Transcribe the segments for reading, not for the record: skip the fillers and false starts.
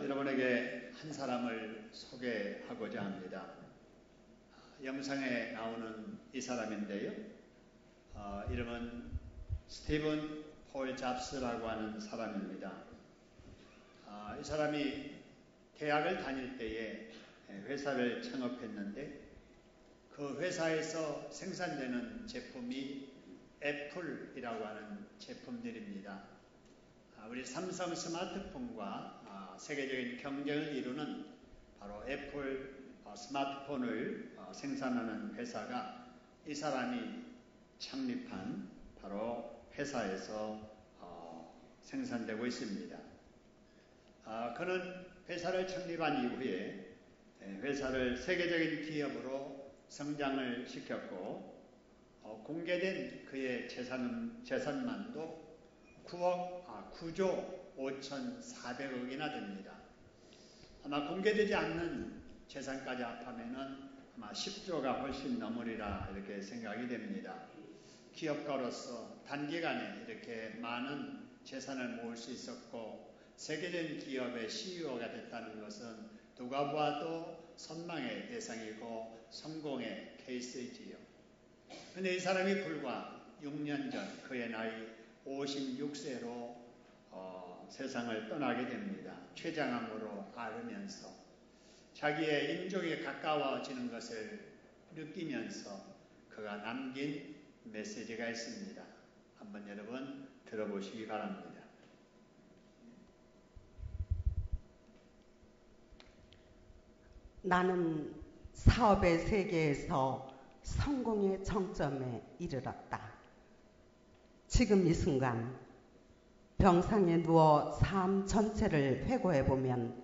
여러분에게 한 사람을 소개하고자 합니다. 영상에 나오는 이 사람인데요. 이름은 스티븐 폴 잡스라고 하는 사람입니다. 이 사람이 대학을 다닐 때에 회사를 창업했는데 그 회사에서 생산되는 제품이 애플이라고 하는 제품들입니다. 우리 삼성 스마트폰과 세계적인 경쟁을 이루는 바로 애플 스마트폰을 생산하는 회사가 이 사람이 창립한 바로 회사에서 생산되고 있습니다. 그는 회사를 창립한 이후에 회사를 세계적인 기업으로 성장을 시켰고 공개된 그의 재산만도 9조 5,400억이나 됩니다. 아마 공개되지 않는 재산까지 합하면은 아마 10조가 훨씬 넘으리라 이렇게 생각이 됩니다. 기업가로서 단기간에 이렇게 많은 재산을 모을 수 있었고 세계적인 기업의 CEO가 됐다는 것은 누가 보아도 선망의 대상이고 성공의 케이스이지요. 그런데 이 사람이 불과 6년 전 그의 나이 56세로 세상을 떠나게 됩니다. 췌장암으로 앓으면서 자기의 인종에 가까워지는 것을 느끼면서 그가 남긴 메시지가 있습니다. 한번 여러분 들어보시기 바랍니다. 나는 사업의 세계에서 성공의 정점에 이르렀다. 지금 이 순간 병상에 누워 삶 전체를 회고해보면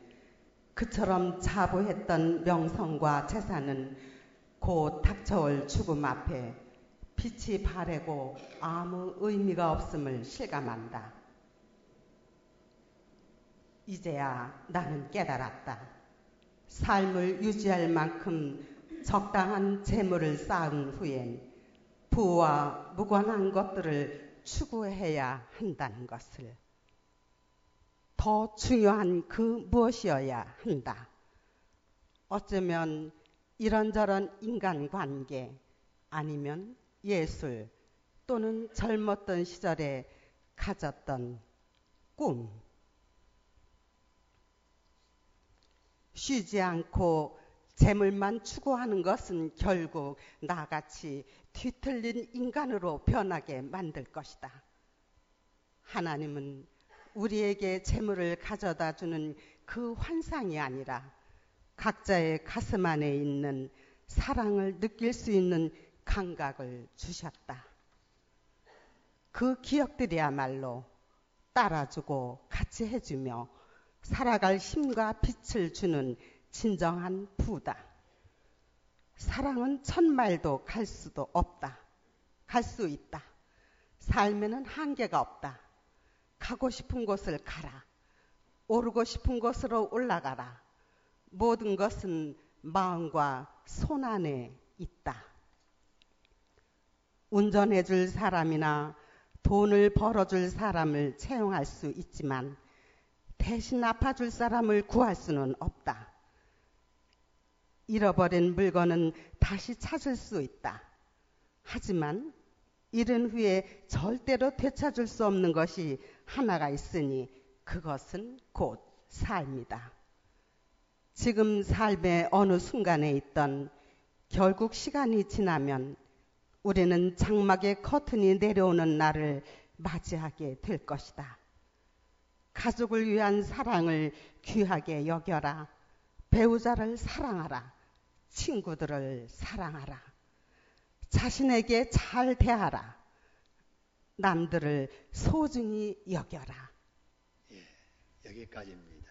그처럼 자부했던 명성과 재산은 곧 닥쳐올 죽음 앞에 빛이 바래고 아무 의미가 없음을 실감한다. 이제야 나는 깨달았다. 삶을 유지할 만큼 적당한 재물을 쌓은 후엔 부와 무관한 것들을 추구해야 한다는 것을, 더 중요한 그 무엇이어야 한다. 어쩌면 이런저런 인간관계 아니면 예술 또는 젊었던 시절에 가졌던 꿈. 쉬지 않고 재물만 추구하는 것은 결국 나같이 뒤틀린 인간으로 변하게 만들 것이다. 하나님은 우리에게 재물을 가져다 주는 그 환상이 아니라 각자의 가슴 안에 있는 사랑을 느낄 수 있는 감각을 주셨다. 그 기억들이야말로 따라주고 같이 해주며 살아갈 힘과 빛을 주는 진정한 부다. 사랑은 천마일도 갈 수도 없다. 갈 수 있다. 삶에는 한계가 없다. 가고 싶은 곳을 가라. 오르고 싶은 곳으로 올라가라. 모든 것은 마음과 손 안에 있다. 운전해줄 사람이나 돈을 벌어줄 사람을 채용할 수 있지만 대신 아파줄 사람을 구할 수는 없다. 잃어버린 물건은 다시 찾을 수 있다. 하지만 잃은 후에 절대로 되찾을 수 없는 것이 하나가 있으니 그것은 곧 삶이다. 지금 삶의 어느 순간에 있던 결국 시간이 지나면 우리는 장막의 커튼이 내려오는 날을 맞이하게 될 것이다. 가족을 위한 사랑을 귀하게 여겨라. 배우자를 사랑하라. 친구들을 사랑하라. 자신에게 잘 대하라. 남들을 소중히 여겨라. 여기까지입니다.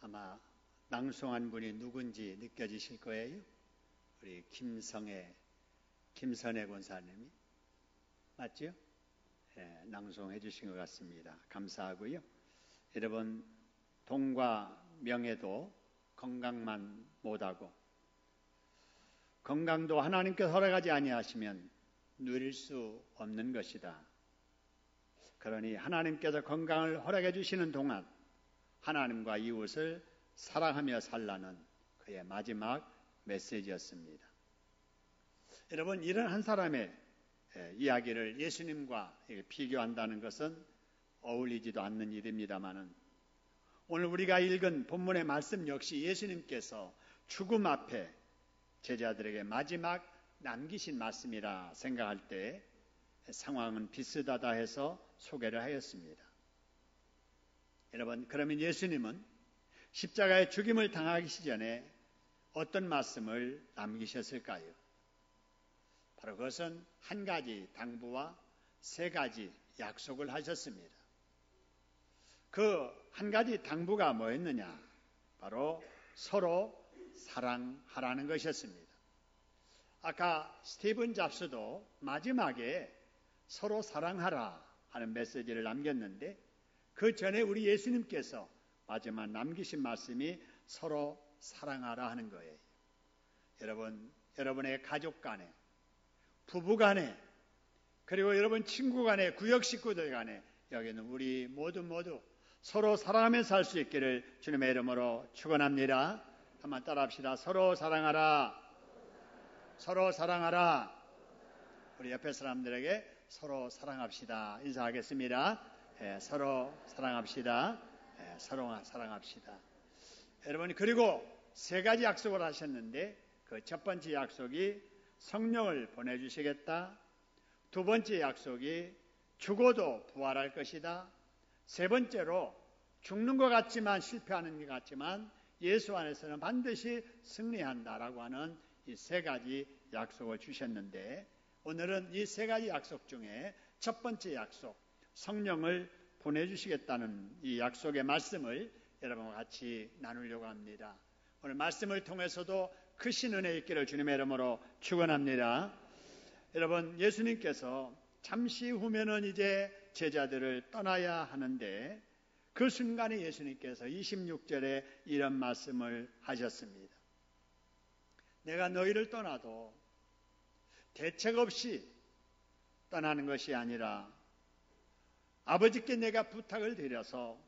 아마 낭송한 분이 누군지 느껴지실 거예요. 우리 김선혜 권사님이 맞죠? 낭송해 주신 것 같습니다. 감사하고요. 여러분, 돈과 명예도 건강만 못하고 건강도 하나님께서 허락하지 아니하시면 누릴 수 없는 것이다. 그러니 하나님께서 건강을 허락해 주시는 동안 하나님과 이웃을 사랑하며 살라는 그의 마지막 메시지였습니다. 여러분, 이런 한 사람의 이야기를 예수님과 비교한다는 것은 어울리지도 않는 일입니다만은, 오늘 우리가 읽은 본문의 말씀 역시 예수님께서 죽음 앞에 제자들에게 마지막 남기신 말씀이라 생각할 때 상황은 비슷하다 해서 소개를 하였습니다. 여러분, 그러면 예수님은 십자가의 죽임을 당하기 전에 어떤 말씀을 남기셨을까요? 바로 그것은 한 가지 당부와 세 가지 약속을 하셨습니다. 그 한 가지 당부가 뭐였느냐? 바로 서로 사랑하라는 것이었습니다. 아까 스티븐 잡스도 마지막에 서로 사랑하라 하는 메시지를 남겼는데, 그 전에 우리 예수님께서 마지막 남기신 말씀이 서로 사랑하라 하는 거예요. 여러분의 가족 간에, 부부 간에, 그리고 여러분 친구 간에, 구역 식구들 간에, 여기는 우리 모두 서로 사랑하며 살 수 있기를 주님의 이름으로 축원합니다. 한번 따라합시다. 서로 사랑하라. 서로 사랑하라. 우리 옆에 사람들에게 서로 사랑합시다. 인사하겠습니다. 서로 사랑합시다. 서로 사랑합시다. 여러분, 그리고 세 가지 약속을 하셨는데, 그 첫 번째 약속이 성령을 보내주시겠다. 두 번째 약속이 죽어도 부활할 것이다. 세 번째로 죽는 것 같지만, 실패하는 것 같지만 예수 안에서는 반드시 승리한다라고 하는 이 세 가지 약속을 주셨는데, 오늘은 이 세 가지 약속 중에 첫 번째 약속, 성령을 보내주시겠다는 이 약속의 말씀을 여러분과 같이 나누려고 합니다. 오늘 말씀을 통해서도 크신 은혜 있기를 주님의 이름으로 축원합니다. 여러분, 예수님께서 잠시 후면은 이제 제자들을 떠나야 하는데, 그 순간에 예수님께서 26절에 이런 말씀을 하셨습니다. 내가 너희를 떠나도 대책 없이 떠나는 것이 아니라 아버지께 내가 부탁을 드려서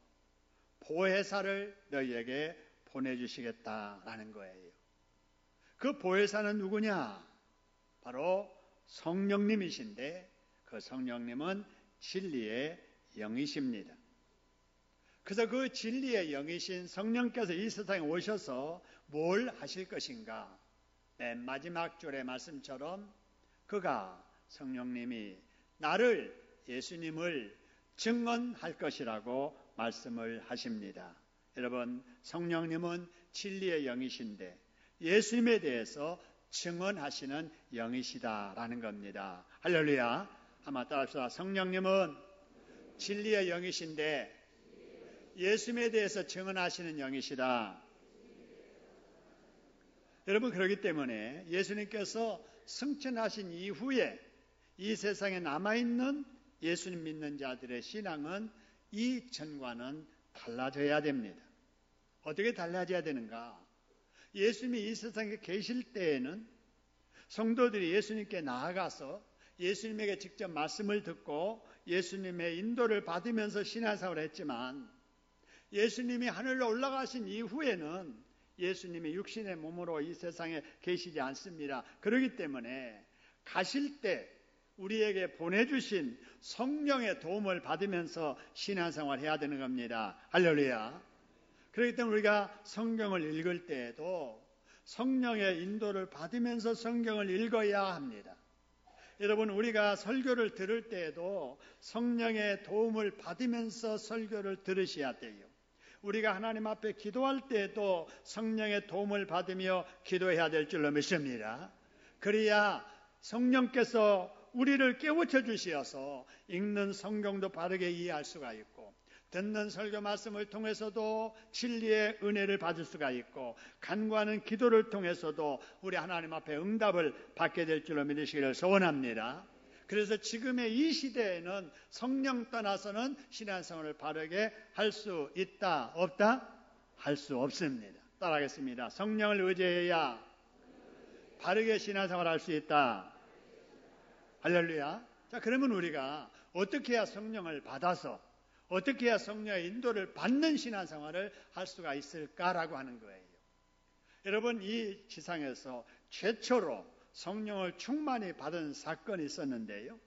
보혜사를 너희에게 보내주시겠다라는 거예요. 그 보혜사는 누구냐? 바로 성령님이신데, 그 성령님은 진리의 영이십니다. 그래서 그 진리의 영이신 성령께서 이 세상에 오셔서 뭘 하실 것인가? 맨 마지막 줄의 말씀처럼 그가, 성령님이 나를, 예수님을 증언할 것이라고 말씀을 하십니다. 여러분, 성령님은 진리의 영이신데 예수님에 대해서 증언하시는 영이시다라는 겁니다. 할렐루야. 한번 따라합시다. 성령님은 진리의 영이신데 예수님에 대해서 증언하시는 영이시다. 여러분, 그렇기 때문에 예수님께서 승천하신 이후에 이 세상에 남아있는 예수님 믿는 자들의 신앙은 이전과는 달라져야 됩니다. 어떻게 달라져야 되는가? 예수님이 이 세상에 계실 때에는 성도들이 예수님께 나아가서 예수님에게 직접 말씀을 듣고 예수님의 인도를 받으면서 신앙생활을 했지만, 예수님이 하늘로 올라가신 이후에는 예수님이 육신의 몸으로 이 세상에 계시지 않습니다. 그렇기 때문에 가실 때 우리에게 보내주신 성령의 도움을 받으면서 신앙생활을 해야 되는 겁니다. 할렐루야. 그렇기 때문에 우리가 성경을 읽을 때에도 성령의 인도를 받으면서 성경을 읽어야 합니다. 여러분, 우리가 설교를 들을 때에도 성령의 도움을 받으면서 설교를 들으셔야 돼요. 우리가 하나님 앞에 기도할 때에도 성령의 도움을 받으며 기도해야 될 줄로 믿습니다. 그래야 성령께서 우리를 깨우쳐 주시어서 읽는 성경도 바르게 이해할 수가 있고, 듣는 설교 말씀을 통해서도 진리의 은혜를 받을 수가 있고, 간구하는 기도를 통해서도 우리 하나님 앞에 응답을 받게 될 줄로 믿으시기를 소원합니다. 그래서 지금의 이 시대에는 성령 떠나서는 신앙생활을 바르게 할 수 있다, 없다? 할 수 없습니다. 따라하겠습니다. 성령을 의지해야 바르게 신앙생활을 할 수 있다. 할렐루야. 자, 그러면 우리가 어떻게 해야 성령을 받아서, 어떻게 해야 성령의 인도를 받는 신앙생활을 할 수가 있을까라고 하는 거예요. 여러분, 이 지상에서 최초로 성령을 충만히 받은 사건이 있었는데요.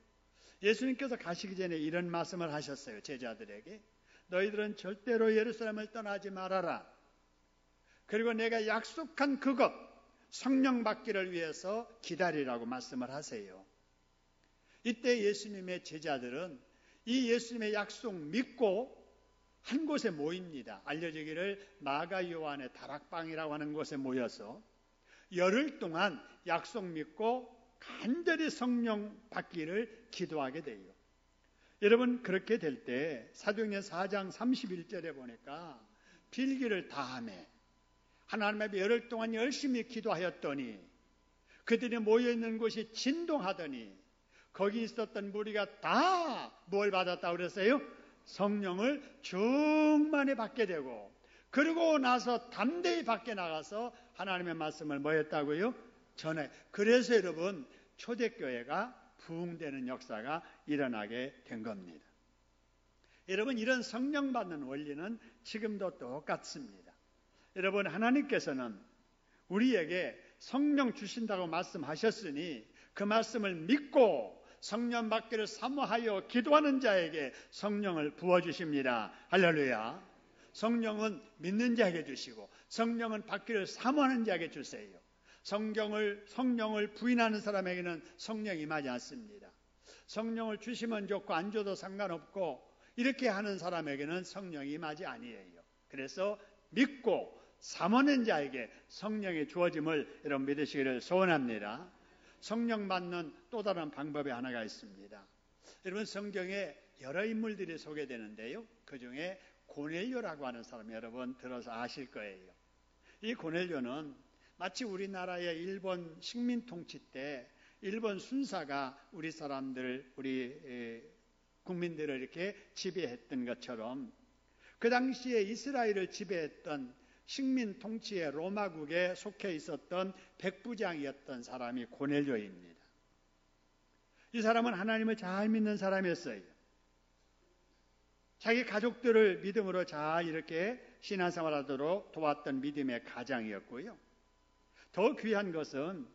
예수님께서 가시기 전에 이런 말씀을 하셨어요. 제자들에게. 너희들은 절대로 예루살렘을 떠나지 말아라. 그리고 내가 약속한 그것, 성령 받기를 위해서 기다리라고 말씀을 하세요. 이때 예수님의 제자들은 이 예수님의 약속 믿고 한 곳에 모입니다. 알려지기를 마가 요한의 다락방이라고 하는 곳에 모여서 열흘 동안 약속 믿고 간절히 성령 받기를 기도하게 돼요. 여러분, 그렇게 될 때 사도행전 4장 31절에 보니까 빌기를 다하매 하나님 앞에 열흘 동안 열심히 기도하였더니 그들이 모여있는 곳이 진동하더니 거기 있었던 무리가 다 뭘 받았다고 그랬어요? 성령을 충만히 받게 되고, 그러고 나서 담대히 밖에 나가서 하나님의 말씀을 뭐 했다고요? 전해. 그래서 여러분, 초대교회가 부흥되는 역사가 일어나게 된 겁니다. 여러분, 이런 성령 받는 원리는 지금도 똑같습니다. 여러분, 하나님께서는 우리에게 성령 주신다고 말씀하셨으니 그 말씀을 믿고 성령 받기를 사모하여 기도하는 자에게 성령을 부어주십니다. 할렐루야. 성령은 믿는 자에게 주시고 성령은 받기를 사모하는 자에게 주세요. 성령을 부인하는 사람에게는 성령이 임하지 않습니다. 성령을 주시면 좋고 안 줘도 상관없고 이렇게 하는 사람에게는 성령이 임하지 아니에요. 그래서 믿고 사모하는 자에게 성령이 주어짐을 여러분 믿으시기를 소원합니다. 성령 받는 또 다른 방법이 하나가 있습니다. 여러분, 성경에 여러 인물들이 소개되는데요. 그 중에 고넬료라고 하는 사람 여러분 들어서 아실 거예요. 이 고넬료는 마치 우리나라의 일본 식민 통치 때 일본 순사가 우리 사람들, 우리 국민들을 이렇게 지배했던 것처럼 그 당시에 이스라엘을 지배했던 식민 통치의 로마국에 속해 있었던 백부장이었던 사람이 고넬료입니다. 이 사람은 하나님을 잘 믿는 사람이었어요. 자기 가족들을 믿음으로 잘 이렇게 신앙생활하도록 도왔던 믿음의 가장이었고요. 더 귀한 것은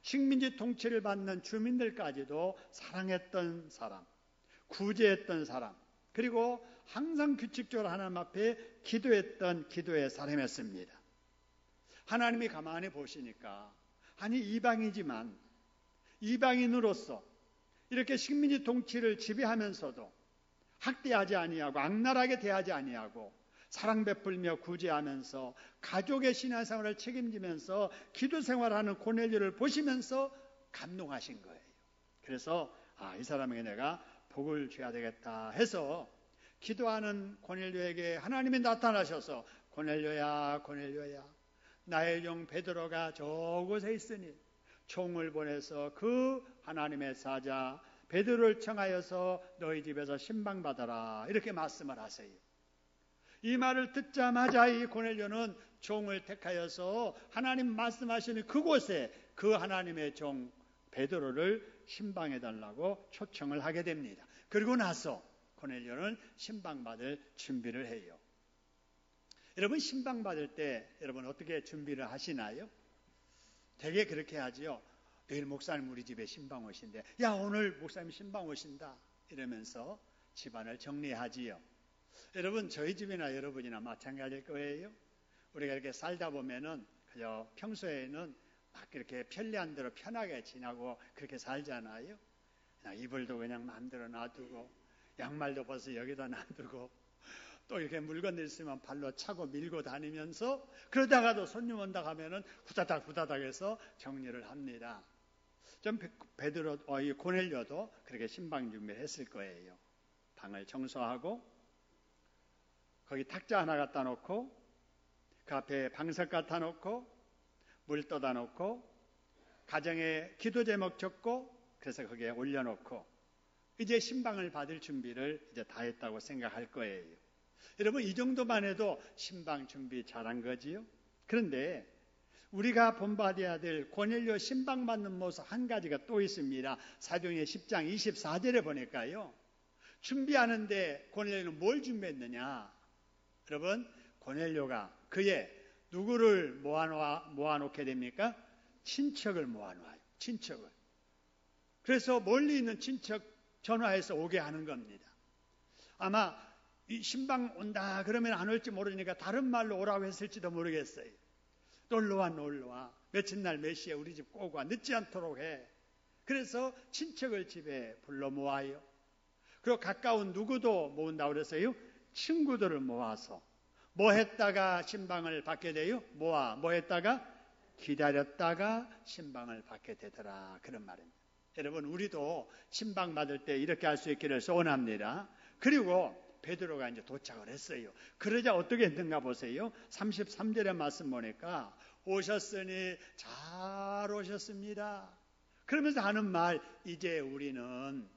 식민지 통치를 받는 주민들까지도 사랑했던 사람, 구제했던 사람, 그리고 항상 규칙적으로 하나님 앞에 기도했던 기도의 사람이었습니다. 하나님이 가만히 보시니까 아니 이방이지만 이방인으로서 이렇게 식민지 통치를 지배하면서도 학대하지 아니하고 악랄하게 대하지 아니하고 사랑 베풀며 구제하면서 가족의 신앙생활을 책임지면서 기도생활하는 고넬료를 보시면서 감동하신 거예요. 그래서 이 사람에게 내가 복을 줘야 되겠다 해서 기도하는 고넬료에게 하나님이 나타나셔서 고넬료야 고넬료야 나의 종 베드로가 저곳에 있으니 총을 보내서 그 하나님의 사자 베드로를 청하여서 너희 집에서 신방받아라 이렇게 말씀을 하세요. 이 말을 듣자마자 이 고넬료는 종을 택하여서 하나님 말씀하시는 그곳에 그 하나님의 종 베드로를 신방해달라고 초청을 하게 됩니다. 그리고 나서 고넬료는 신방받을 준비를 해요. 여러분, 신방받을 때 여러분 어떻게 준비를 하시나요? 되게 그렇게 하지요. 내일 목사님 우리 집에 신방 오신대. 야, 오늘 목사님 신방 오신다. 이러면서 집안을 정리하지요. 여러분, 저희 집이나 여러분이나 마찬가지일 거예요. 우리가 이렇게 살다 보면은 그저 평소에는 막 이렇게 편리한 대로 편하게 지나고 그렇게 살잖아요. 그냥 이불도 그냥 만들어 놔두고 양말도 벌써 여기다 놔두고 또 이렇게 물건들 있으면 발로 차고 밀고 다니면서 그러다가도 손님 온다 하면은 후다닥 해서 정리를 합니다. 좀 이 고넬료도 그렇게 신방 준비를 했을 거예요. 방을 청소하고 거기 탁자 하나 갖다 놓고 그 앞에 방석 갖다 놓고 물 떠다 놓고 가정에 기도 제목 적고 그래서 거기에 올려놓고 이제 신방을 받을 준비를 이제 다 했다고 생각할 거예요. 여러분, 이 정도만 해도 신방 준비 잘한 거지요. 그런데 우리가 본받아야 될 고넬료 신방 받는 모습 한 가지가 또 있습니다. 사도행전 10장 24절에 보니까요. 준비하는데 고넬료는 뭘 준비했느냐? 여러분, 고넬료가 그의 누구를 모아놓게 됩니까? 친척을 모아놓아요. 친척을. 그래서 멀리 있는 친척 전화해서 오게 하는 겁니다. 아마 이 신방 온다 그러면 안 올지 모르니까 다른 말로 오라고 했을지도 모르겠어요. 놀러와 놀러와. 며칠 날 몇 시에 우리 집 꼭 와. 늦지 않도록 해. 그래서 친척을 집에 불러 모아요. 그리고 가까운 누구도 모은다고 그랬어요. 친구들을 모아서 뭐 했다가 신방을 받게 돼요? 뭐 했다가? 기다렸다가 신방을 받게 되더라. 그런 말입니다. 여러분, 우리도 신방 받을 때 이렇게 할 수 있기를 소원합니다. 그리고 베드로가 이제 도착을 했어요. 그러자 어떻게 했는가 보세요. 33절의 말씀 보니까 오셨으니 잘 오셨습니다. 그러면서 하는 말, 이제 우리는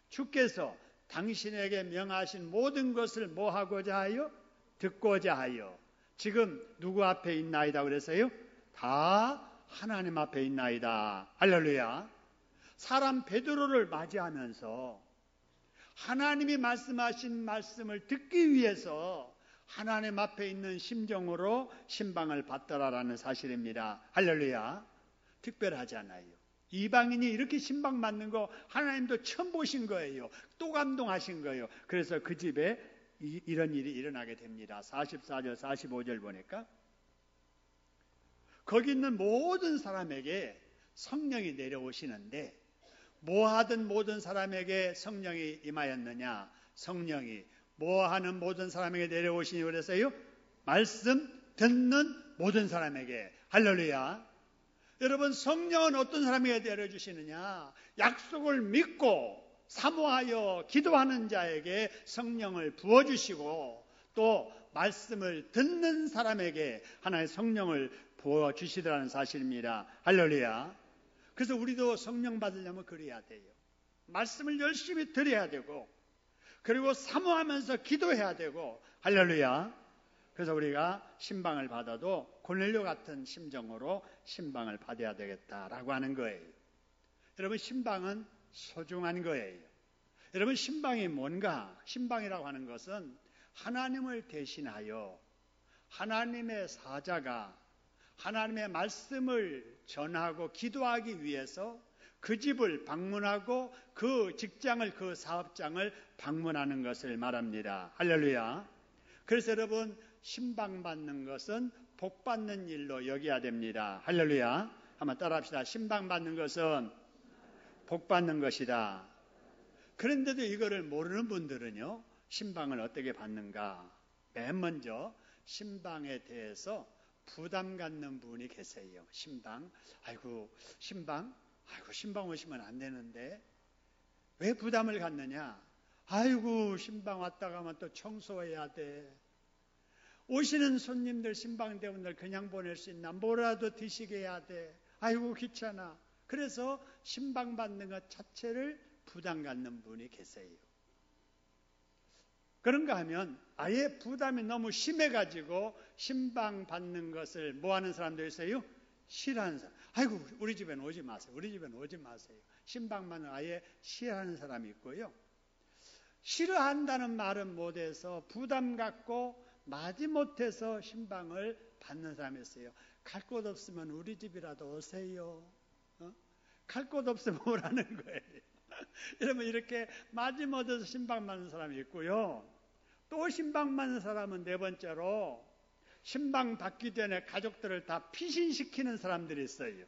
주께서 당신에게 명하신 모든 것을 뭐 하고자 하여? 듣고자 하여. 지금 누구 앞에 있나이다 그랬어요? 다 하나님 앞에 있나이다. 할렐루야. 사람 베드로를 맞이하면서 하나님이 말씀하신 말씀을 듣기 위해서 하나님 앞에 있는 심정으로 신방을 받더라라는 사실입니다. 할렐루야. 특별하잖아요. 이방인이 이렇게 신방 받는 거 하나님도 처음 보신 거예요. 또 감동하신 거예요. 그래서 그 집에 이런 일이 일어나게 됩니다. 44절 45절 보니까 거기 있는 모든 사람에게 성령이 내려오시는데 뭐하던 모든 사람에게 성령이 임하였느냐? 성령이 뭐하는 모든 사람에게 내려오시니 그랬어요? 말씀 듣는 모든 사람에게. 할렐루야. 여러분, 성령은 어떤 사람에게 내려주시느냐? 약속을 믿고 사모하여 기도하는 자에게 성령을 부어주시고 또 말씀을 듣는 사람에게 하나의 성령을 부어주시더라는 사실입니다. 할렐루야. 그래서 우리도 성령 받으려면 그래야 돼요. 말씀을 열심히 들어야 되고 그리고 사모하면서 기도해야 되고. 할렐루야. 그래서 우리가 신방을 받아도 고넬료 같은 심정으로 신방을 받아야 되겠다라고 하는 거예요. 여러분, 신방은 소중한 거예요. 여러분, 신방이 뭔가? 신방이라고 하는 것은 하나님을 대신하여 하나님의 사자가 하나님의 말씀을 전하고 기도하기 위해서 그 집을 방문하고 그 직장을, 그 사업장을 방문하는 것을 말합니다. 할렐루야. 그래서 여러분, 신방 받는 것은 복 받는 일로 여겨야 됩니다. 할렐루야. 한번 따라합시다. 신방 받는 것은 복 받는 것이다. 그런데도 이거를 모르는 분들은요, 신방을 어떻게 받는가? 맨 먼저 신방에 대해서 부담 갖는 분이 계세요. 신방 오시면 안 되는데 왜 부담을 갖느냐? 신방 왔다 가면 또 청소해야 돼. 오시는 손님들, 신방대원들 그냥 보낼 수 있나? 뭐라도 드시게 해야 돼. 귀찮아. 그래서 신방 받는 것 자체를 부담 갖는 분이 계세요. 그런가 하면 아예 부담이 너무 심해가지고 신방 받는 것을 뭐 하는 사람도 있어요? 싫어하는 사람. 우리 집엔 오지 마세요. 우리 집엔 오지 마세요. 신방만은 아예 싫어하는 사람이 있고요. 싫어한다는 말은 못해서 부담 갖고 마지못해서 신방을 받는 사람이 있어요. 갈 곳 없으면 우리 집이라도 오세요. 갈 곳 없으면 오라는 거예요. 여러분, 이렇게 마지못해서 신방 받는 사람이 있고요. 또 신방 받는 사람은 네 번째로 신방 받기 전에 가족들을 다 피신시키는 사람들이 있어요.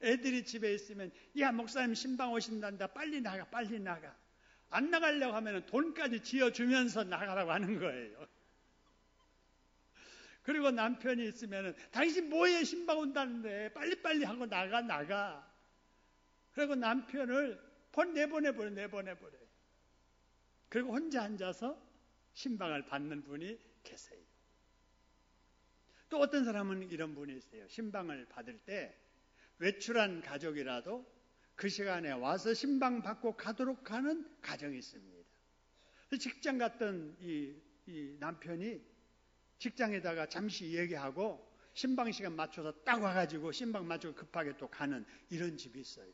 애들이 집에 있으면 목사님 신방 오신단다. 빨리 나가. 안 나가려고 하면 돈까지 지어주면서 나가라고 하는 거예요. 그리고 남편이 있으면 당신 뭐해? 신방 온다는데 빨리빨리 하고 나가. 그리고 남편을 내보내버려. 그리고 혼자 앉아서 신방을 받는 분이 계세요. 또 어떤 사람은 이런 분이 있어요. 신방을 받을 때 외출한 가족이라도 그 시간에 와서 신방 받고 가도록 하는 가정이 있습니다. 직장 갔던 이 남편이 직장에다가 잠시 얘기하고 신방 시간 맞춰서 딱 와가지고 신방 맞추고 급하게 또 가는 이런 집이 있어요.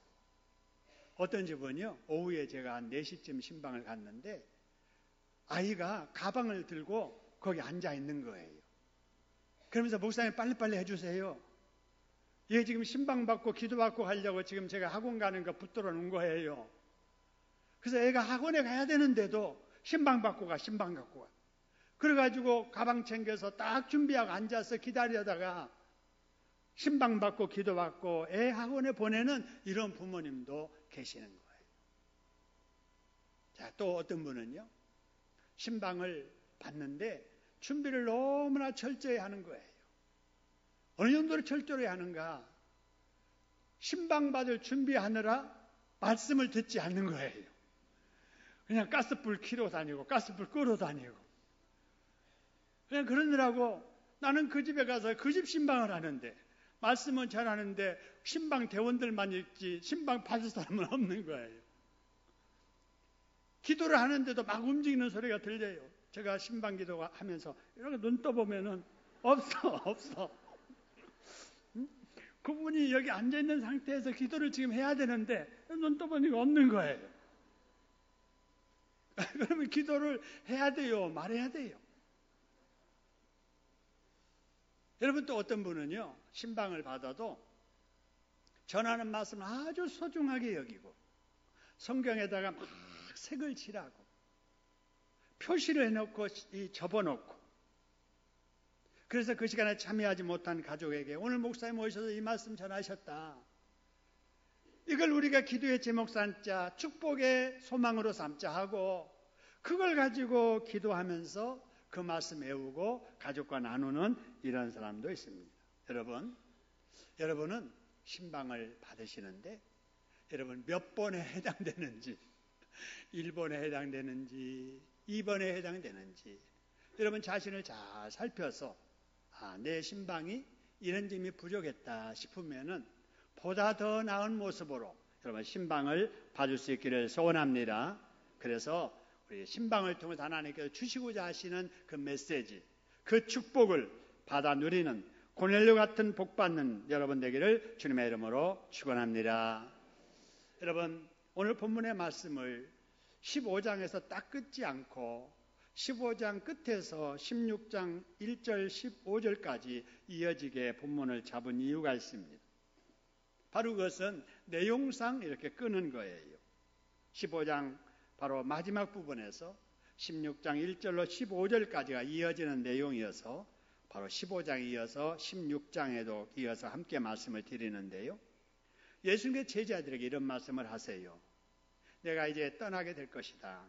어떤 집은요, 오후에 제가 한 4시쯤 신방을 갔는데 아이가 가방을 들고 거기 앉아 있는 거예요. 그러면서 목사님 빨리빨리 해주세요. 얘 지금 신방 받고 기도 받고 가려고 지금 제가 학원 가는 거 붙들어 놓은 거예요. 그래서 애가 학원에 가야 되는데도 신방 받고 가, 신방 갖고 가. 그래가지고 가방 챙겨서 딱 준비하고 앉아서 기다리다가 신방 받고 기도 받고 애 학원에 보내는 이런 부모님도 계시는 거예요. 자, 또 어떤 분은요, 신방을 받는데 준비를 너무나 철저히 하는 거예요. 어느 정도로 철저히 하는가? 신방 받을 준비하느라 말씀을 듣지 않는 거예요. 그냥 가스불 켜러 다니고 가스불 끄러 다니고 그냥 그러느라고 나는 그 집에 가서 그 집 신방을 하는데 말씀은 잘하는데 신방 대원들만 있지 신방 받을 사람은 없는 거예요. 기도를 하는데도 막 움직이는 소리가 들려요. 제가 신방 기도하면서 이렇게 눈 떠보면은 없어. 그분이 여기 앉아있는 상태에서 기도를 지금 해야 되는데 눈 떠보니까 없는 거예요. 그러면 기도를 해야 돼요? 말해야 돼요? 여러분, 또 어떤 분은요, 신방을 받아도 전하는 말씀을 아주 소중하게 여기고 성경에다가 막 색을 칠하고 표시를 해놓고 접어놓고, 그래서 그 시간에 참여하지 못한 가족에게 오늘 목사님 오셔서 이 말씀 전하셨다, 이걸 우리가 기도의 제목 삼자, 축복의 소망으로 삼자 하고 그걸 가지고 기도하면서 그 말씀 외우고 가족과 나누는 이런 사람도 있습니다. 여러분은 신방을 받으시는데 여러분 몇 번에 해당되는지, 1번에 해당되는지 2번에 해당되는지 여러분 자신을 잘 살펴서 내 신방이 이런 점이 부족했다 싶으면은 보다 더 나은 모습으로 여러분 신방을 받을 수 있기를 소원합니다. 그래서 우리 신방을 통해서 하나님께서 주시고자 하시는 그 메시지, 그 축복을 받아 누리는 고넬료 같은 복 받는 여러분 되기를 주님의 이름으로 축원합니다. 여러분, 오늘 본문의 말씀을 15장에서 딱 끊지 않고 15장 끝에서 16장 1절 15절까지 이어지게 본문을 잡은 이유가 있습니다. 바로 그것은 내용상 이렇게 끄는 거예요. 15장 바로 마지막 부분에서 16장 1절로 15절까지가 이어지는 내용이어서 바로 15장에 이어서 16장에도 이어서 함께 말씀을 드리는데요. 예수님의 제자들에게 이런 말씀을 하세요. 내가 이제 떠나게 될 것이다.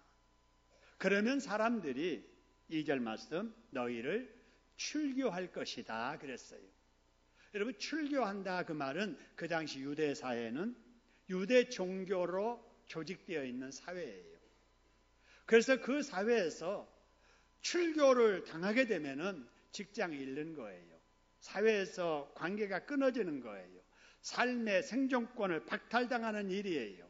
그러면 사람들이 2절 말씀 너희를 출교할 것이다 그랬어요. 여러분, 출교한다 그 말은 그 당시 유대 사회는 유대 종교로 조직되어 있는 사회예요. 그래서 그 사회에서 출교를 당하게 되면은 직장이 잃는 거예요. 사회에서 관계가 끊어지는 거예요. 삶의 생존권을 박탈당하는 일이에요.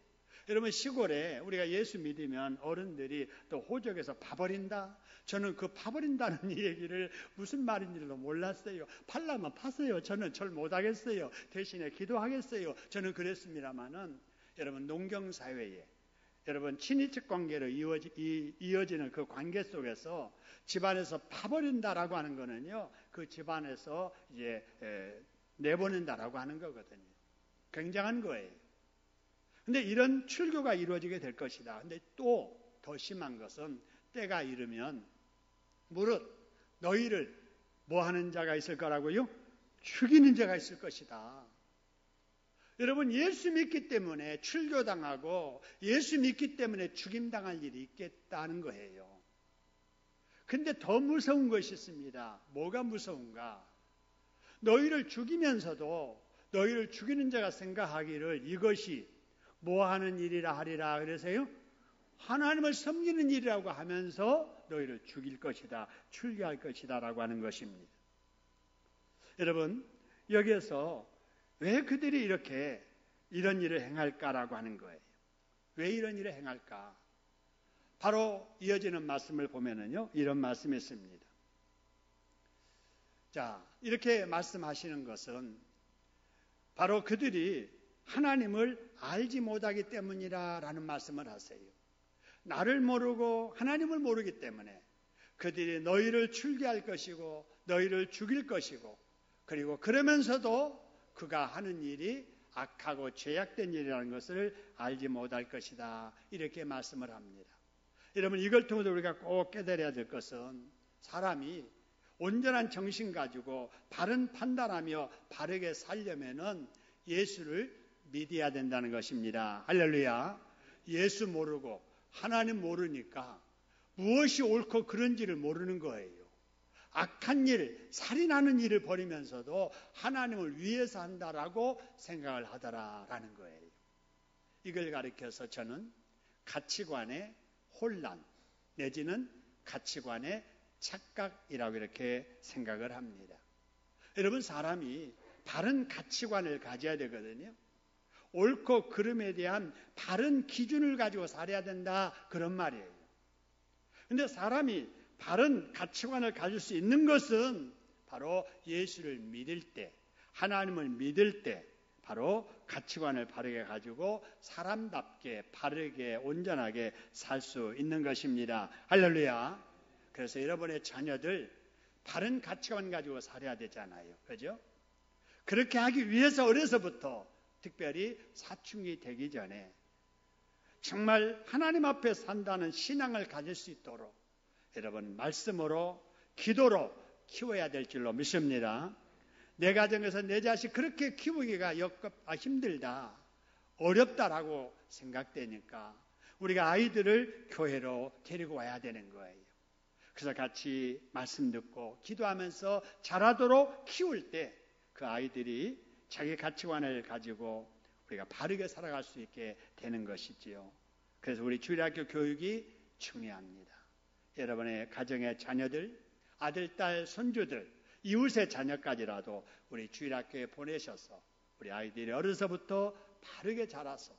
여러분, 시골에 우리가 예수 믿으면 어른들이 또 호적에서 파버린다. 저는 그 파버린다는 이 얘기를 무슨 말인지도 몰랐어요. 팔라면 파세요. 저는 절 못하겠어요. 대신에 기도하겠어요. 저는 그랬습니다마는 여러분, 농경사회에 여러분 친인척 관계로 이어지는 그 관계 속에서 집안에서 파버린다라고 하는 거는요, 그 집안에서 이제 내보낸다라고 하는 거거든요. 굉장한 거예요. 근데 이런 출교가 이루어지게 될 것이다. 근데 또 더 심한 것은 때가 이르면 무릇 너희를 뭐 하는 자가 있을 거라고요? 죽이는 자가 있을 것이다. 여러분, 예수 믿기 때문에 출교당하고 예수 믿기 때문에 죽임당할 일이 있겠다는 거예요. 근데 더 무서운 것이 있습니다. 뭐가 무서운가? 너희를 죽이면서도 너희를 죽이는 자가 생각하기를 이것이 뭐 하는 일이라 하리라 그래서요, 하나님을 섬기는 일이라고 하면서 너희를 죽일 것이다, 출교할 것이다 라고 하는 것입니다. 여러분, 여기에서 왜 그들이 이렇게 이런 일을 행할까라고 하는 거예요. 왜 이런 일을 행할까? 바로 이어지는 말씀을 보면은요, 이런 말씀이 있습니다. 자, 이렇게 말씀하시는 것은 바로 그들이 하나님을 알지 못하기 때문이라는 말씀을 하세요. 나를 모르고 하나님을 모르기 때문에 그들이 너희를 출교할 것이고 너희를 죽일 것이고, 그리고 그러면서도 그가 하는 일이 악하고 죄악된 일이라는 것을 알지 못할 것이다, 이렇게 말씀을 합니다. 여러분, 이걸 통해서 우리가 꼭 깨달아야 될 것은 사람이 온전한 정신 가지고 바른 판단하며 바르게 살려면은 예수를 믿어야 된다는 것입니다. 할렐루야. 예수 모르고 하나님 모르니까 무엇이 옳고 그른지를 모르는 거예요. 악한 일, 살인하는 일을 벌이면서도 하나님을 위해서 한다라고 생각을 하더라라는 거예요. 이걸 가리켜서 저는 가치관의 혼란 내지는 가치관의 착각이라고 이렇게 생각을 합니다. 여러분, 사람이 바른 가치관을 가져야 되거든요. 옳고 그름에 대한 바른 기준을 가지고 살아야 된다, 그런 말이에요. 그런데 사람이 바른 가치관을 가질 수 있는 것은 바로 예수를 믿을 때, 하나님을 믿을 때 바로 가치관을 바르게 가지고 사람답게 바르게 온전하게 살 수 있는 것입니다. 할렐루야. 그래서 여러분의 자녀들 바른 가치관 가지고 살아야 되잖아요. 그죠? 그렇게 하기 위해서 어려서부터, 특별히 사춘기 되기 전에 정말 하나님 앞에 산다는 신앙을 가질 수 있도록 여러분 말씀으로 기도로 키워야 될 줄로 믿습니다. 내 가정에서 내 자식 그렇게 키우기가 힘들다, 어렵다라고 생각되니까 우리가 아이들을 교회로 데리고 와야 되는 거예요. 그래서 같이 말씀 듣고 기도하면서 자라도록 키울 때 그 아이들이 자기 가치관을 가지고 우리가 바르게 살아갈 수 있게 되는 것이지요. 그래서 우리 주일학교 교육이 중요합니다. 여러분의 가정의 자녀들, 아들, 딸, 손주들, 이웃의 자녀까지라도 우리 주일학교에 보내셔서 우리 아이들이 어려서부터 바르게 자라서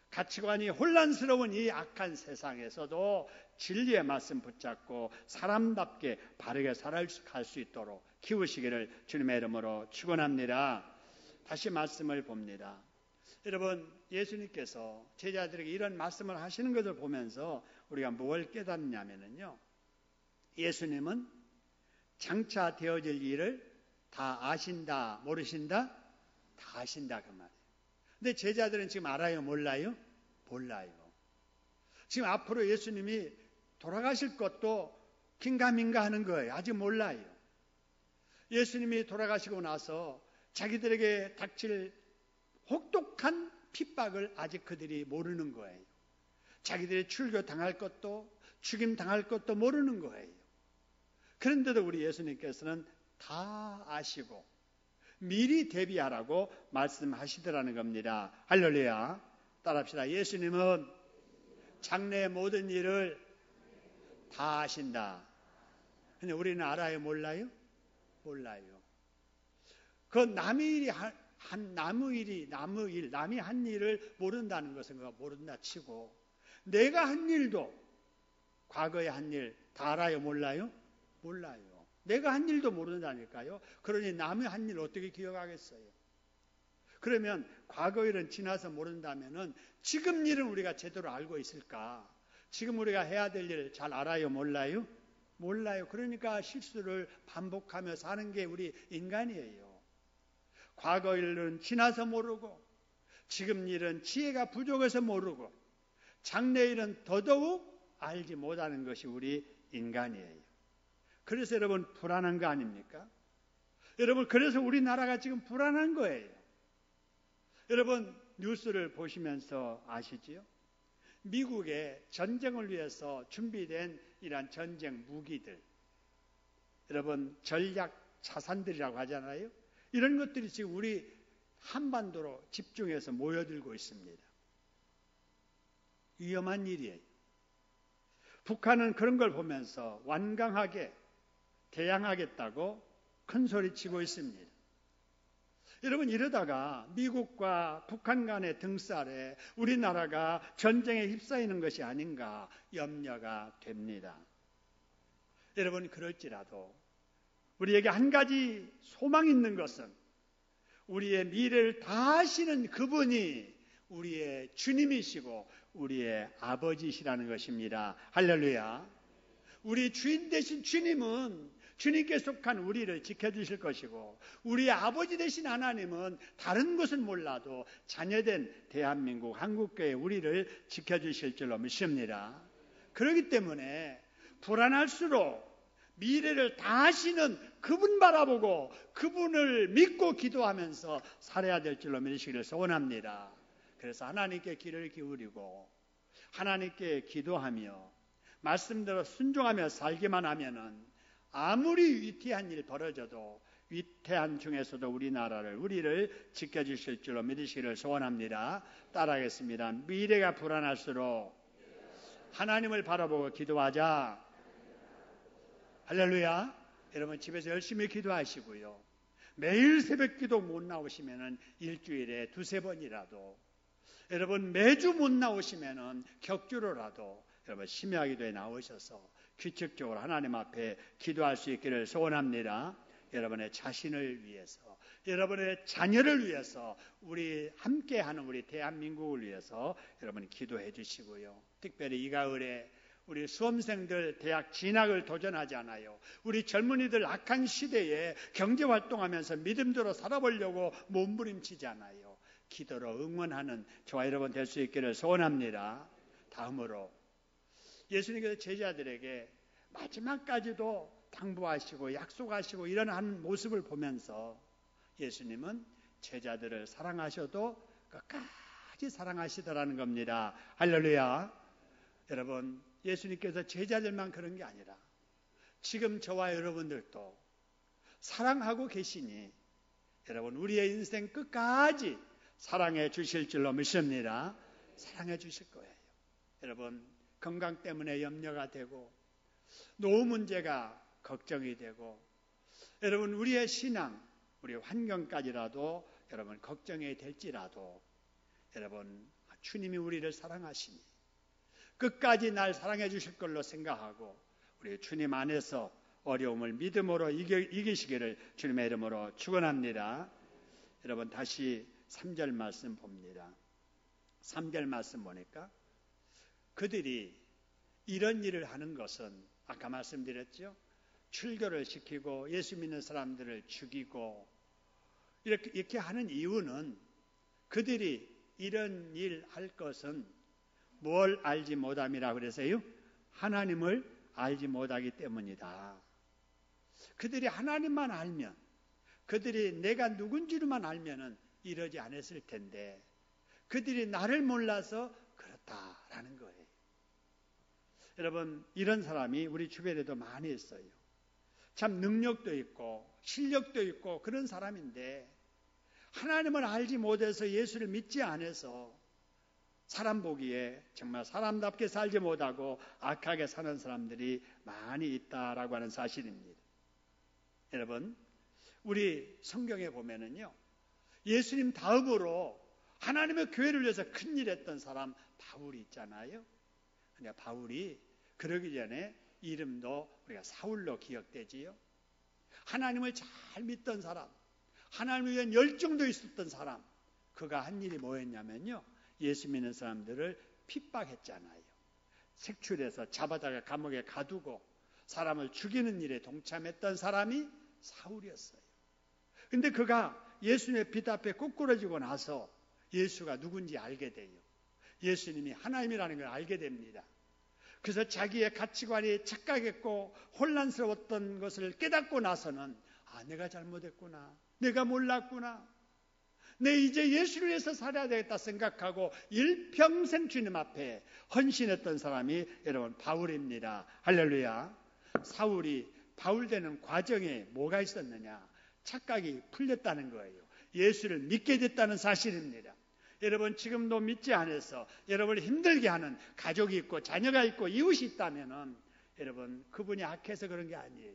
가치관이 혼란스러운 이 악한 세상에서도 진리의 말씀 붙잡고 사람답게 바르게 살아갈 수 있도록 키우시기를 주님의 이름으로 축원합니다. 다시 말씀을 봅니다. 여러분, 예수님께서 제자들에게 이런 말씀을 하시는 것을 보면서 우리가 뭘 깨닫냐면요, 예수님은 장차 되어질 일을 다 아신다, 모르신다? 다 아신다, 그 말이에요. 근데 제자들은 지금 알아요, 몰라요? 몰라요. 지금 앞으로 예수님이 돌아가실 것도 긴가민가 하는 거예요. 아직 몰라요. 예수님이 돌아가시고 나서 자기들에게 닥칠 혹독한 핍박을 아직 그들이 모르는 거예요. 자기들이 출교 당할 것도 죽임 당할 것도 모르는 거예요. 그런데도 우리 예수님께서는 다 아시고 미리 대비하라고 말씀하시더라는 겁니다. 할렐루야. 따라합시다. 예수님은 장래의 모든 일을 다 아신다. 근데 우리는 알아요, 몰라요? 몰라요. 그 남이 한 일을 모른다는 것은 그가 모른다 치고, 내가 한 일도, 과거에 한 일 다 알아요, 몰라요? 몰라요. 내가 한 일도 모른다니까요. 그러니 남의 한 일 어떻게 기억하겠어요? 그러면 과거 일은 지나서 모른다면은 지금 일은 우리가 제대로 알고 있을까? 지금 우리가 해야 될 일 잘 알아요, 몰라요? 몰라요. 그러니까 실수를 반복하며 사는 게 우리 인간이에요. 과거 일은 지나서 모르고, 지금 일은 지혜가 부족해서 모르고, 장래 일은 더더욱 알지 못하는 것이 우리 인간이에요. 그래서 여러분 불안한 거 아닙니까? 여러분, 그래서 우리나라가 지금 불안한 거예요. 여러분 뉴스를 보시면서 아시지요? 미국의 전쟁을 위해서 준비된 이러한 전쟁 무기들, 여러분 전략 자산들이라고 하잖아요. 이런 것들이 지금 우리 한반도로 집중해서 모여들고 있습니다. 위험한 일이에요. 북한은 그런 걸 보면서 완강하게 대항하겠다고 큰 소리치고 있습니다. 여러분, 이러다가 미국과 북한 간의 등살에 우리나라가 전쟁에 휩싸이는 것이 아닌가 염려가 됩니다. 여러분, 그럴지라도 우리에게 한 가지 소망이 있는 것은 우리의 미래를 다 아시는 그분이 우리의 주님이시고 우리의 아버지시라는 것입니다. 할렐루야. 우리 주인 되신 주님은 주님께 속한 우리를 지켜주실 것이고 우리의 아버지 되신 하나님은 다른 것은 몰라도 자녀된 대한민국 한국교회 우리를 지켜주실 줄로 믿습니다. 그렇기 때문에 불안할수록 미래를 다 아시는 그분 바라보고 그분을 믿고 기도하면서 살아야 될 줄로 믿으시기를 소원합니다. 그래서 하나님께 귀를 기울이고 하나님께 기도하며 말씀대로 순종하며 살기만 하면은 아무리 위태한 일 벌어져도 위태한 중에서도 우리를 지켜주실 줄로 믿으시기를 소원합니다. 따라하겠습니다. 미래가 불안할수록 하나님을 바라보고 기도하자. 할렐루야. 여러분 집에서 열심히 기도하시고요. 매일 새벽 기도 못 나오시면은 일주일에 2-3번이라도, 여러분 매주 못 나오시면은 격주로라도 여러분 심야 기도에 나오셔서 규칙적으로 하나님 앞에 기도할 수 있기를 소원합니다. 여러분의 자신을 위해서, 여러분의 자녀를 위해서, 우리 함께하는 우리 대한민국을 위해서 여러분 기도해 주시고요. 특별히 이 가을에 우리 수험생들 대학 진학을 도전하잖아요. 우리 젊은이들 악한 시대에 경제활동하면서 믿음대로 살아보려고 몸부림치잖아요. 기도로 응원하는 저와 여러분 될 수 있기를 소원합니다. 다음으로 예수님께서 제자들에게 마지막까지도 당부하시고 약속하시고 이런 한 모습을 보면서 예수님은 제자들을 사랑하셔도 끝까지 사랑하시더라는 겁니다. 할렐루야. 여러분 예수님께서 제자들만 그런 게 아니라 지금 저와 여러분들도 사랑하고 계시니 여러분 우리의 인생 끝까지 사랑해 주실 줄로 믿습니다. 사랑해 주실 거예요. 여러분 건강 때문에 염려가 되고 노후 문제가 걱정이 되고 여러분 우리의 신앙, 우리 환경까지라도 여러분 걱정이 될지라도 여러분 주님이 우리를 사랑하시니 끝까지 날 사랑해 주실 걸로 생각하고 우리 주님 안에서 어려움을 믿음으로 이기시기를 주님의 이름으로 축원합니다. 여러분 다시 3절 말씀 봅니다. 3절 말씀 보니까 그들이 이런 일을 하는 것은 아까 말씀드렸죠. 출교를 시키고 예수 믿는 사람들을 죽이고 이렇게 하는 이유는 그들이 이런 일 할 것은 뭘 알지 못함이라 그래서요? 하나님을 알지 못하기 때문이다. 그들이 하나님만 알면, 그들이 내가 누군지만 알면은 이러지 않았을 텐데 그들이 나를 몰라서 그렇다라는 거예요. 여러분 이런 사람이 우리 주변에도 많이 있어요. 참 능력도 있고 실력도 있고 그런 사람인데 하나님을 알지 못해서 예수를 믿지 않아서 사람 보기에 정말 사람답게 살지 못하고 악하게 사는 사람들이 많이 있다라고 하는 사실입니다. 여러분 우리 성경에 보면은요 예수님 다음으로 하나님의 교회를 위해서 큰일 했던 사람 바울이 있잖아요. 근데 바울이 그러기 전에 이름도 우리가 사울로 기억되지요. 하나님을 잘 믿던 사람, 하나님을 위한 열정도 있었던 사람, 그가 한 일이 뭐였냐면요 예수 믿는 사람들을 핍박했잖아요. 색출해서 잡아다가 감옥에 가두고 사람을 죽이는 일에 동참했던 사람이 사울이었어요. 근데 그가 예수님의 빛 앞에 꿇어지고 나서 예수가 누군지 알게 돼요. 예수님이 하나님이라는 걸 알게 됩니다. 그래서 자기의 가치관이 착각했고 혼란스러웠던 것을 깨닫고 나서는 내가 잘못했구나, 내가 몰랐구나, 내 이제 예수를 위해서 살아야 되겠다 생각하고 일평생 주님 앞에 헌신했던 사람이 여러분 바울입니다. 할렐루야. 사울이 바울 되는 과정에 뭐가 있었느냐? 착각이 풀렸다는 거예요. 예수를 믿게 됐다는 사실입니다. 여러분 지금도 믿지 않아서 여러분을 힘들게 하는 가족이 있고 자녀가 있고 이웃이 있다면은 여러분 그분이 악해서 그런 게 아니에요.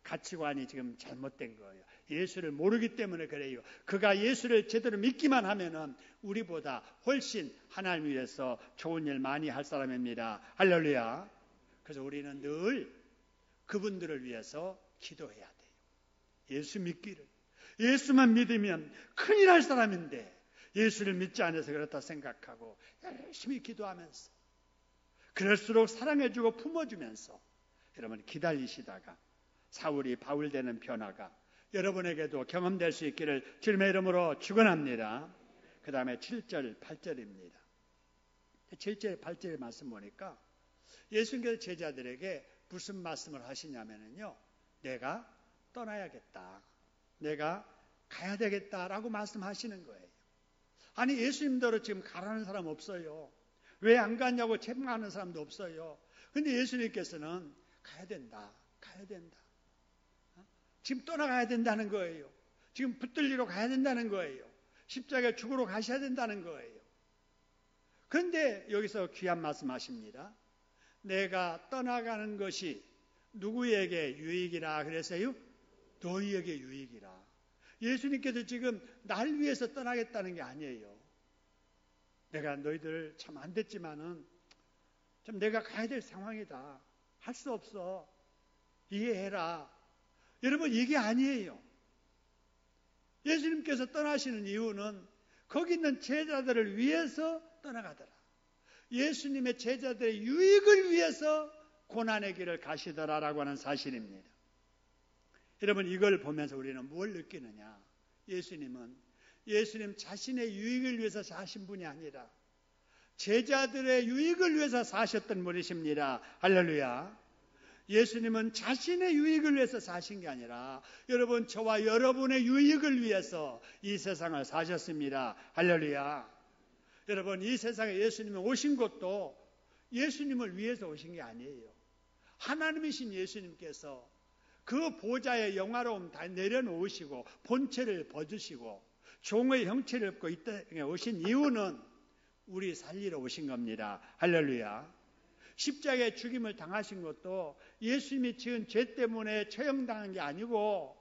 가치관이 지금 잘못된 거예요. 예수를 모르기 때문에 그래요. 그가 예수를 제대로 믿기만 하면은 우리보다 훨씬 하나님 위해서 좋은 일 많이 할 사람입니다. 할렐루야. 그래서 우리는 늘 그분들을 위해서 기도해야 돼요. 예수 믿기를. 예수만 믿으면 큰일 날 사람인데 예수를 믿지 않아서 그렇다 생각하고 열심히 기도하면서 그럴수록 사랑해주고 품어주면서 여러분 기다리시다가 사울이 바울 되는 변화가 여러분에게도 경험될 수 있기를 주님의 이름으로 축원합니다. 그 다음에 7절, 8절입니다. 7절, 8절의 말씀 보니까 예수님께서 제자들에게 무슨 말씀을 하시냐면요. 내가 떠나야겠다. 내가 가야 되겠다라고 말씀하시는 거예요. 아니 예수님대로 지금 가라는 사람 없어요. 왜 안 가냐고 책망하는 사람도 없어요. 근데 예수님께서는 가야 된다. 가야 된다. 지금 떠나가야 된다는 거예요. 지금 붙들리러 가야 된다는 거예요. 십자가에 죽으러 가셔야 된다는 거예요. 그런데 여기서 귀한 말씀하십니다. 내가 떠나가는 것이 누구에게 유익이라 그랬어요? 너희에게 유익이라. 예수님께서 지금 날 위해서 떠나겠다는 게 아니에요. 내가 너희들 참 안 됐지만은 좀 내가 가야 될 상황이다. 할 수 없어. 이해해라. 여러분 이게 아니에요. 예수님께서 떠나시는 이유는 거기 있는 제자들을 위해서 떠나가더라. 예수님의 제자들의 유익을 위해서 고난의 길을 가시더라라고 하는 사실입니다. 여러분 이걸 보면서 우리는 뭘 느끼느냐? 예수님 자신의 유익을 위해서 사신 분이 아니라 제자들의 유익을 위해서 사셨던 분이십니다. 할렐루야. 예수님은 자신의 유익을 위해서 사신 게 아니라 여러분 저와 여러분의 유익을 위해서 이 세상을 사셨습니다. 할렐루야. 여러분 이 세상에 예수님이 오신 것도 예수님을 위해서 오신 게 아니에요. 하나님이신 예수님께서 그 보좌의 영화로움 다 내려놓으시고 본체를 벗으시고 종의 형체를 입고 이 땅에 오신 이유는 우리 살리러 오신 겁니다. 할렐루야. 십자가의 죽임을 당하신 것도 예수님이 지은 죄 때문에 처형당한 게 아니고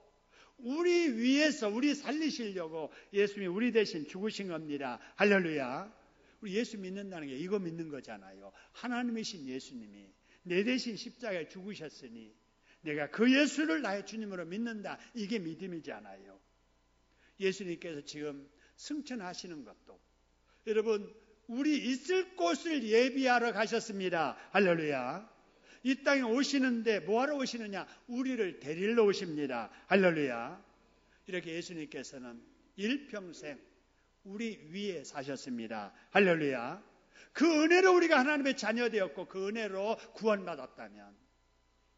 우리 위해서 우리 살리시려고 예수님이 우리 대신 죽으신 겁니다. 할렐루야. 우리 예수 믿는다는 게 이거 믿는 거잖아요. 하나님이신 예수님이 내 대신 십자가에 죽으셨으니 내가 그 예수를 나의 주님으로 믿는다. 이게 믿음이잖아요. 예수님께서 지금 승천하시는 것도 여러분 우리 있을 곳을 예비하러 가셨습니다. 할렐루야. 이 땅에 오시는데 뭐하러 오시느냐? 우리를 데리러 오십니다. 할렐루야. 이렇게 예수님께서는 일평생 우리 위에 사셨습니다. 할렐루야. 그 은혜로 우리가 하나님의 자녀 되었고 그 은혜로 구원받았다면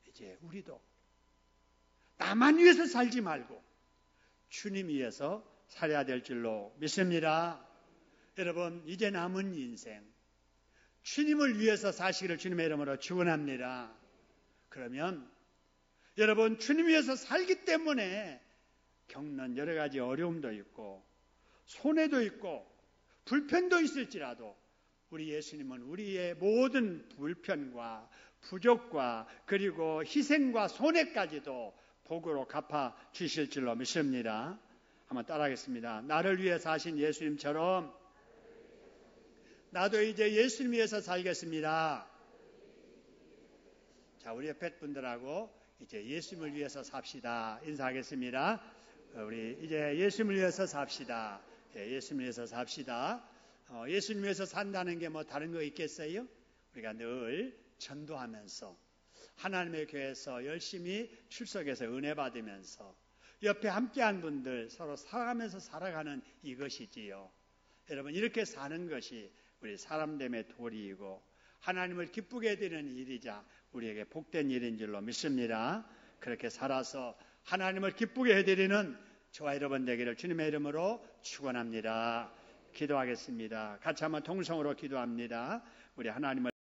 이제 우리도 나만 위해서 살지 말고 주님 위해서 살아야 될 줄로 믿습니다. 여러분 이제 남은 인생 주님을 위해서 사시기를 주님의 이름으로 축원합니다. 그러면 여러분 주님 위해서 살기 때문에 겪는 여러 가지 어려움도 있고 손해도 있고 불편도 있을지라도 우리 예수님은 우리의 모든 불편과 부족과 그리고 희생과 손해까지도 복으로 갚아 주실 줄로 믿습니다. 한번 따라하겠습니다. 나를 위해 사신 예수님처럼 나도 이제 예수님 위해서 살겠습니다. 자, 우리 옆에 분들하고 이제 예수님을 위해서 삽시다. 인사하겠습니다. 우리 이제 예수님을 위해서 삽시다. 예수님을 위해서 삽시다. 예수님 위해서 산다는 게 뭐 다른 거 있겠어요? 우리가 늘 전도하면서 하나님의 교회에서 열심히 출석해서 은혜 받으면서 옆에 함께한 분들 서로 사랑하면서 살아가는 이것이지요. 여러분 이렇게 사는 것이 우리 사람됨의 도리이고 하나님을 기쁘게 해드리는 일이자 우리에게 복된 일인 줄로 믿습니다. 그렇게 살아서 하나님을 기쁘게 해드리는 저와 여러분 되기를 주님의 이름으로 축원합니다. 기도하겠습니다. 같이 한번 통성으로 기도합니다. 우리 하나님을